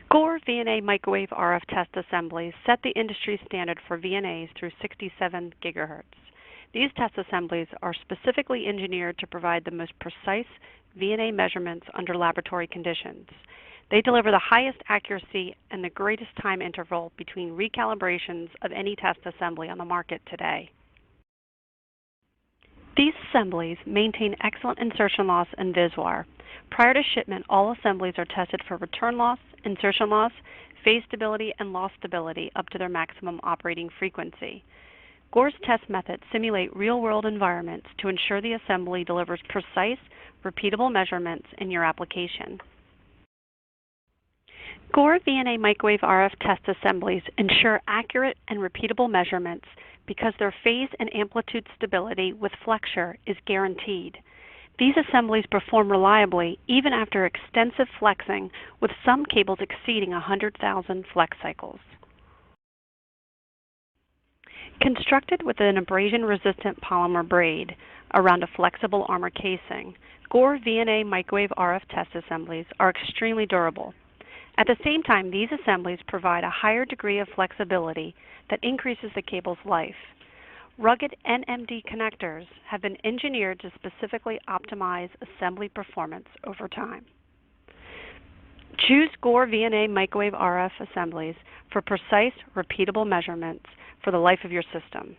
Gore VNA microwave RF test assemblies set the industry standard for VNAs through 67 GHz. These test assemblies are specifically engineered to provide the most precise VNA measurements under laboratory conditions. They deliver the highest accuracy and the greatest time interval between recalibrations of any test assembly on the market today. These assemblies maintain excellent insertion loss and VISWAR. Prior to shipment, all assemblies are tested for return loss, insertion loss, phase stability, and loss stability up to their maximum operating frequency. Gore's test methods simulate real-world environments to ensure the assembly delivers precise, repeatable measurements in your application. Gore VNA microwave RF test assemblies ensure accurate and repeatable measurements because their phase and amplitude stability with flexure is guaranteed. These assemblies perform reliably even after extensive flexing, with some cables exceeding 100,000 flex cycles. Constructed with an abrasion-resistant polymer braid around a flexible armor casing, Gore VNA microwave RF test assemblies are extremely durable. At the same time, these assemblies provide a higher degree of flexibility that increases the cable's life. Rugged NMD connectors have been engineered to specifically optimize assembly performance over time. Choose Gore VNA microwave RF assemblies for precise, repeatable measurements for the life of your system.